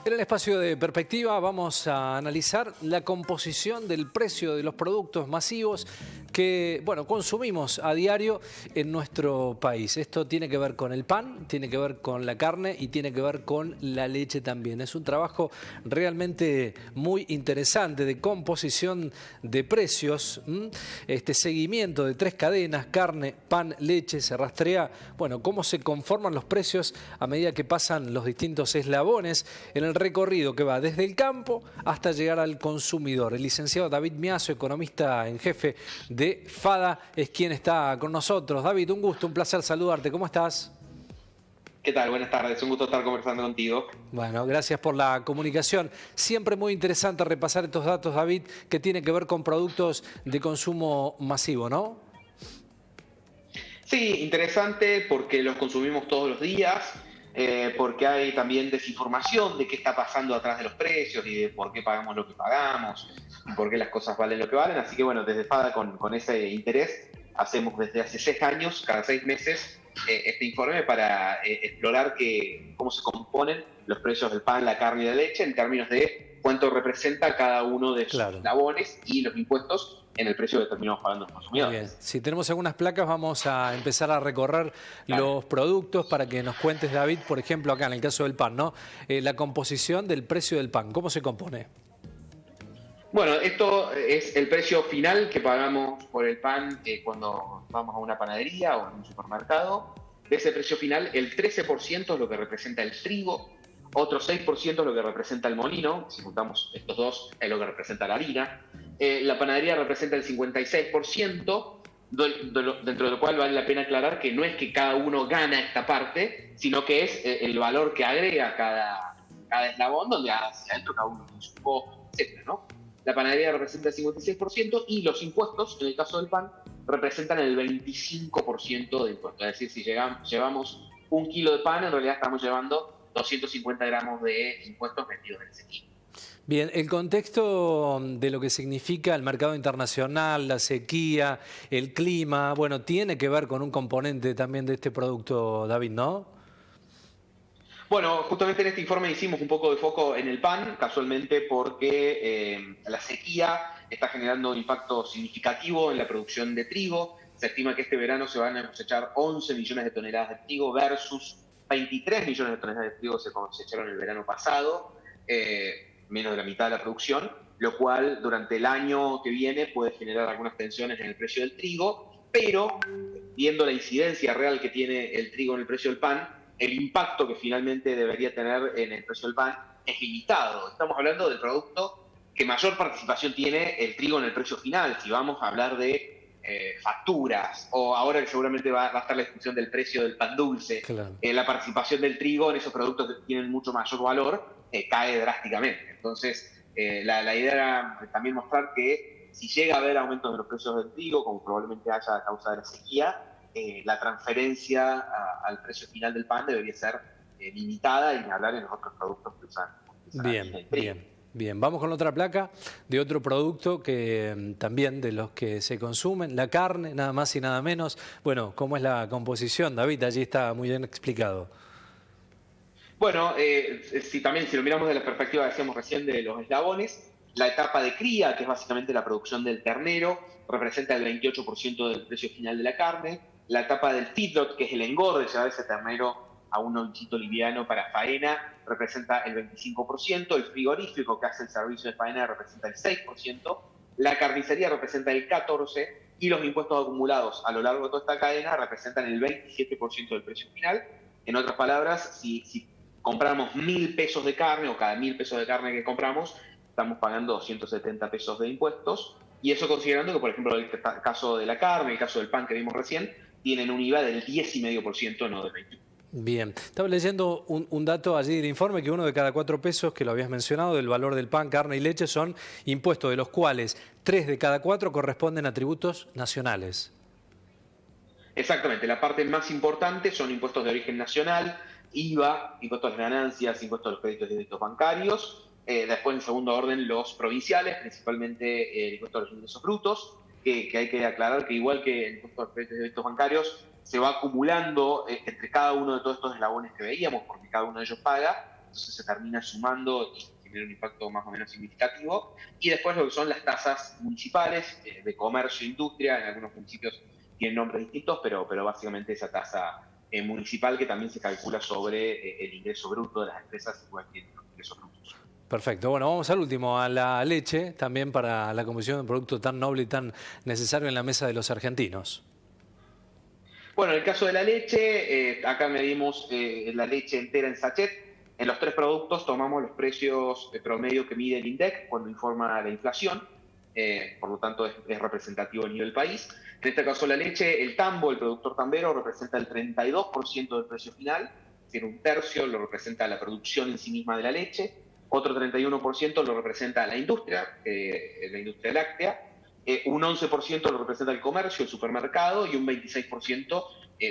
En el espacio de perspectiva vamos a analizar la composición del precio de los productos masivos que, bueno, consumimos a diario en nuestro país. Esto tiene que ver con el pan, tiene que ver con la carne y tiene que ver con la leche también. Es un trabajo realmente muy interesante de composición de precios. Este seguimiento de tres cadenas, carne, pan, leche, se rastrea, bueno, cómo se conforman los precios a medida que pasan los distintos eslabones en el recorrido que va desde el campo hasta llegar al consumidor. El licenciado David Miazo, economista en jefe de FADA, es quien está con nosotros. David, un gusto, un placer saludarte. ¿Cómo estás? ¿Qué tal? Buenas tardes, un gusto estar conversando contigo. Bueno, gracias por la comunicación. Siempre muy interesante repasar estos datos, David, que tienen que ver con productos de consumo masivo, ¿no? Sí, interesante porque los consumimos todos los días, porque hay también desinformación de qué está pasando atrás de los precios y de por qué pagamos lo que pagamos y por qué las cosas valen lo que valen. Así que bueno, desde FADA con ese interés hacemos desde hace 6 años, cada 6 meses, este informe para explorar cómo se componen los precios del pan, la carne y la leche en términos de cuánto representa cada uno de sus eslabones y los impuestos en el precio que terminamos pagando los consumidores. Muy bien. Si tenemos algunas placas, vamos a empezar a recorrer los productos para que nos cuentes, David, por ejemplo, acá en el caso del pan, ¿no? La composición del precio del pan, ¿cómo se compone? Bueno, esto es el precio final que pagamos por el pan cuando vamos a una panadería o a un supermercado. De ese precio final, el 13% es lo que representa el trigo, otro 6% es lo que representa el molino, si juntamos estos dos es lo que representa la harina. La panadería representa el 56%, dentro de lo cual vale la pena aclarar que no es que cada uno gana esta parte, sino que es el valor que agrega cada eslabón, donde hacia adentro cada uno sumó, etc., ¿no? La panadería representa el 56% y los impuestos, en el caso del pan, representan el 25% de impuestos. Es decir, si llevamos 1 kilo de pan, en realidad estamos llevando 250 gramos de impuestos metidos en ese kilo. Bien, el contexto de lo que significa el mercado internacional, la sequía, el clima, bueno, tiene que ver con un componente también de este producto, David, ¿no? Bueno, justamente en este informe hicimos un poco de foco en el pan, casualmente porque la sequía está generando un impacto significativo en la producción de trigo. Se estima que este verano se van a cosechar 11 millones de toneladas de trigo versus 23 millones de toneladas de trigo se cosecharon el verano pasado, menos de la mitad de la producción, lo cual durante el año que viene puede generar algunas tensiones en el precio del trigo, pero viendo la incidencia real que tiene el trigo en el precio del pan, el impacto que finalmente debería tener en el precio del pan es limitado. Estamos hablando del producto que mayor participación tiene el trigo en el precio final. Si vamos a hablar de facturas, o ahora que seguramente va a estar la discusión del precio del pan dulce, la participación del trigo en esos productos que tienen mucho mayor valor cae drásticamente. Entonces, la idea era también mostrar que si llega a haber aumentos de los precios del trigo, como probablemente haya a causa de la sequía, la transferencia al precio final del pan debería ser limitada y hablar en los otros productos que usan. Bien. Vamos con otra placa de otro producto que también de los que se consumen, la carne, nada más y nada menos. Bueno, ¿cómo es la composición, David? Allí está muy bien explicado. Bueno, si lo miramos de la perspectiva que decíamos recién de los eslabones, la etapa de cría, que es básicamente la producción del ternero, representa el 28% del precio final de la carne. La etapa del feedlot, que es el engorde, llevar ese ternero a un novilcito liviano para faena, representa el 25%. El frigorífico, que hace el servicio de faena, representa el 6%. La carnicería representa el 14%. Y los impuestos acumulados a lo largo de toda esta cadena representan el 27% del precio final. En otras palabras, si compramos 1.000 pesos de carne, o cada 1.000 pesos de carne que compramos, estamos pagando 270 pesos de impuestos. Y eso considerando que, por ejemplo, el caso de la carne, el caso del pan que vimos recién, tienen un IVA del 10,5%, no del 21%. Bien, estaba leyendo un dato allí del informe que 1 de cada 4 pesos que lo habías mencionado del valor del pan, carne y leche son impuestos, de los cuales 3 de cada 4 corresponden a tributos nacionales. Exactamente, la parte más importante son impuestos de origen nacional, IVA, impuestos a las ganancias, impuestos a los créditos y débitos bancarios. Después, en segundo orden, los provinciales, principalmente el impuesto a los ingresos brutos, que hay que aclarar que igual que el impuesto a los créditos y débitos bancarios, se va acumulando entre cada uno de todos estos eslabones que veíamos, porque cada uno de ellos paga, entonces se termina sumando y genera un impacto más o menos significativo. Y después lo que son las tasas municipales de comercio e industria, en algunos municipios tienen nombres distintos, pero básicamente esa tasa municipal que también se calcula sobre el ingreso bruto de las empresas, igual que los ingresos brutos. Perfecto. Bueno, vamos al último, a la leche, también para la Comisión de un producto tan noble y tan necesario en la mesa de los argentinos. Bueno, en el caso de la leche, acá medimos la leche entera en sachet. En los 3 productos tomamos los precios promedio que mide el INDEC cuando informa la inflación, por lo tanto es representativo a nivel país. En este caso la leche, el tambo, el productor tambero, representa el 32% del precio final, tiene un tercio lo representa la producción en sí misma de la leche, otro 31% lo representa la industria láctea, un 11% lo representa el comercio, el supermercado, y un 26%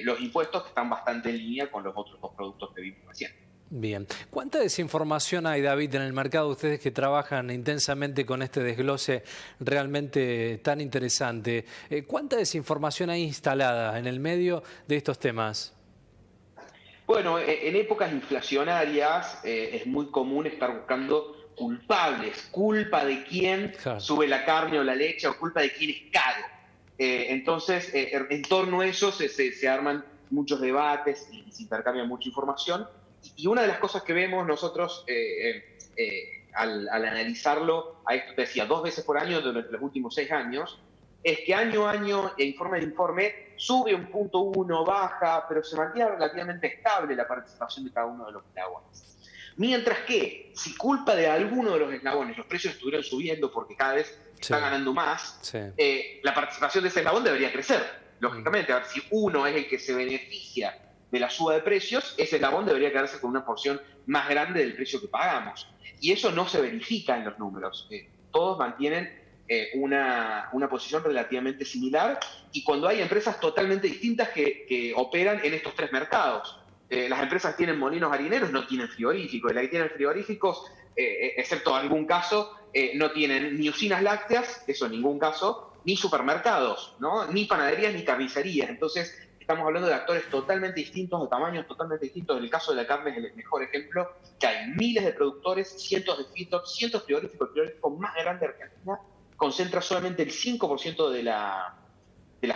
los impuestos, que están bastante en línea con los otros 2 productos que vimos recién. Bien. ¿Cuánta desinformación hay, David, en el mercado? Ustedes que trabajan intensamente con este desglose realmente tan interesante. ¿Cuánta desinformación hay instalada en el medio de estos temas? Bueno, en épocas inflacionarias es muy común estar buscando culpables, culpa de quién sube la carne o la leche, o culpa de quién es caro. Entonces, en torno a eso se arman muchos debates y se intercambia mucha información. Y una de las cosas que vemos nosotros al analizarlo, a esto te decía, 2 veces por año durante los últimos 6 años, es que año a año, informe de informe, sube un punto 1, baja, pero se mantiene relativamente estable la participación de cada uno de los eslabones. Mientras que, si culpa de alguno de los eslabones los precios estuvieran subiendo porque cada vez está ganando más, la participación de ese eslabón debería crecer. Lógicamente, a ver, si uno es el que se beneficia de la suba de precios, ese eslabón debería quedarse con una porción más grande del precio que pagamos. Y eso no se verifica en los números. Todos mantienen una posición relativamente similar, y cuando hay empresas totalmente distintas que operan en estos 3 mercados. Las empresas tienen molinos harineros, no tienen frigoríficos, y las que tienen frigoríficos, excepto algún caso, no tienen ni usinas lácteas, eso en ningún caso, ni supermercados, ¿no? Ni panaderías ni carnicerías. Entonces estamos hablando de actores totalmente distintos, de tamaños totalmente distintos. En el caso de la carne es el mejor ejemplo, que hay miles de productores, cientos de filtros, cientos de frigoríficos. El frigorífico más grande de Argentina concentra solamente el 5% de la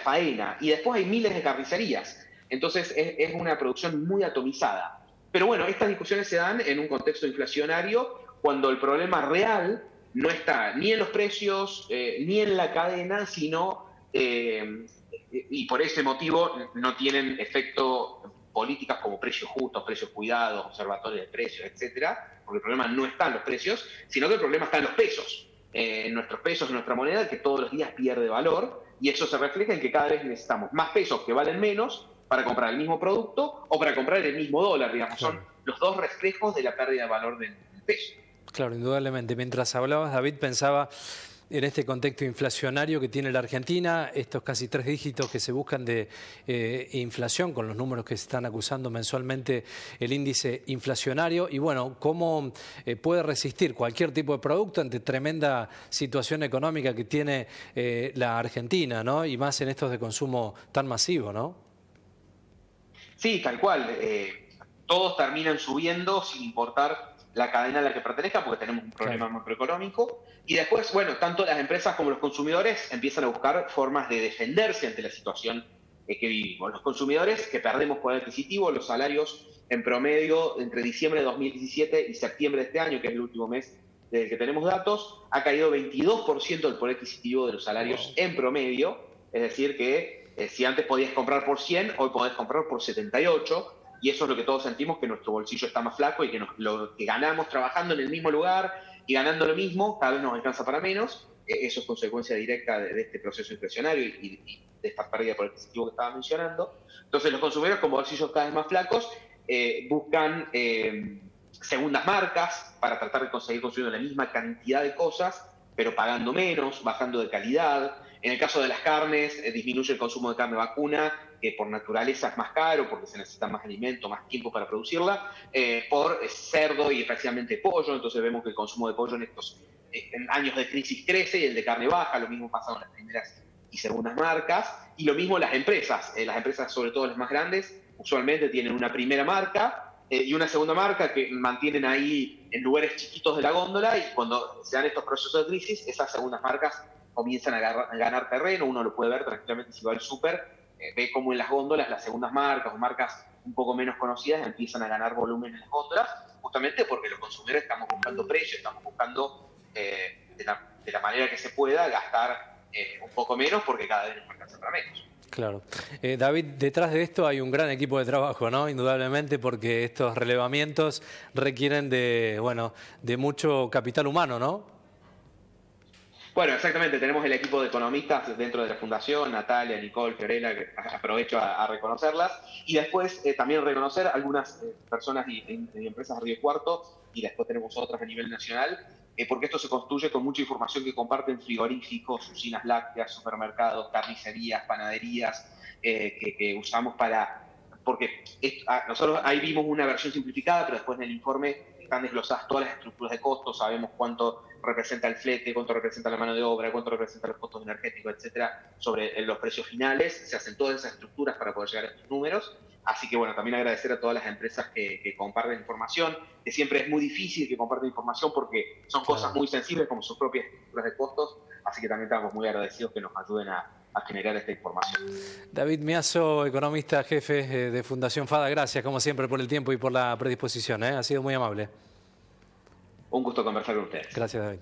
faena, y después hay miles de carnicerías. Entonces es una producción muy atomizada. Pero bueno, estas discusiones se dan en un contexto inflacionario, cuando el problema real no está ni en los precios, ni en la cadena, sino, y por ese motivo no tienen efecto políticas como precios justos, precios cuidados, observatorios de precios, etcétera, porque el problema no está en los precios, sino que el problema está en los pesos. En nuestros pesos, en nuestra moneda, que todos los días pierde valor, y eso se refleja en que cada vez necesitamos más pesos que valen menos para comprar el mismo producto o para comprar el mismo dólar, digamos. Claro. Son los 2 reflejos de la pérdida de valor del peso. Claro, indudablemente. Mientras hablabas, David, pensaba en este contexto inflacionario que tiene la Argentina, estos casi 3 dígitos que se buscan de inflación, con los números que se están acusando mensualmente el índice inflacionario, y bueno, cómo puede resistir cualquier tipo de producto ante tremenda situación económica que tiene la Argentina, ¿no? Y más en estos de consumo tan masivo, ¿no? Sí, tal cual. Todos terminan subiendo sin importar la cadena a la que pertenezca, porque tenemos un problema macroeconómico. Y después, bueno, tanto las empresas como los consumidores empiezan a buscar formas de defenderse ante la situación que vivimos. Los consumidores, que perdemos poder adquisitivo, los salarios en promedio entre diciembre de 2017 y septiembre de este año, que es el último mes desde que tenemos datos, ha caído 22% el poder adquisitivo de los salarios en promedio. Es decir, que si antes podías comprar por 100, hoy podés comprar por 78. Y eso es lo que todos sentimos, que nuestro bolsillo está más flaco, y que lo que ganamos trabajando en el mismo lugar y ganando lo mismo, cada vez nos alcanza para menos. Eso es consecuencia directa de este proceso inflacionario y de esta pérdida de poder adquisitivo que estaba mencionando. Entonces los consumidores, con bolsillos cada vez más flacos, buscan segundas marcas para tratar de conseguir consumiendo la misma cantidad de cosas, pero pagando menos, bajando de calidad. En el caso de las carnes, disminuye el consumo de carne vacuna, que por naturaleza es más caro, porque se necesita más alimento, más tiempo para producirla, por cerdo y especialmente pollo. Entonces vemos que el consumo de pollo en estos en años de crisis crece, y el de carne baja. Lo mismo pasa con las primeras y segundas marcas, y lo mismo las empresas, sobre todo las más grandes, usualmente tienen una primera marca, y una segunda marca que mantienen ahí en lugares chiquitos de la góndola, y cuando se dan estos procesos de crisis, esas segundas marcas comienzan a ganar terreno. Uno lo puede ver tranquilamente si va al súper, ve como en las góndolas las segundas marcas o marcas un poco menos conocidas empiezan a ganar volumen en las góndolas, justamente porque los consumidores estamos buscando precios, estamos buscando de la manera que se pueda gastar un poco menos, porque cada vez nos alcanza para menos. Claro. David, detrás de esto hay un gran equipo de trabajo, ¿no? Indudablemente, porque estos relevamientos requieren de mucho capital humano, ¿no? Bueno, exactamente, tenemos el equipo de economistas dentro de la Fundación, Natalia, Nicole, Fiorella, que aprovecho a reconocerlas, y después también reconocer algunas personas y empresas de Río Cuarto, y después tenemos otras a nivel nacional, porque esto se construye con mucha información que comparten frigoríficos, usinas lácteas, supermercados, carnicerías, panaderías, que usamos porque nosotros ahí vimos una versión simplificada, pero después en el informe están desglosadas todas las estructuras de costos, sabemos cuánto representa el flete, cuánto representa la mano de obra, cuánto representa los costos energéticos, etcétera, sobre los precios finales. Se hacen todas esas estructuras para poder llegar a estos números. Así que bueno, también agradecer a todas las empresas que comparten información, que siempre es muy difícil que compartan información porque son cosas muy sensibles como sus propias estructuras de costos. Así que también estamos muy agradecidos que nos ayuden a generar esta información. David Miazo, economista jefe de Fundación FADA, gracias como siempre por el tiempo y por la predisposición, ¿eh? Ha sido muy amable. Un gusto conversar con ustedes. Gracias, David.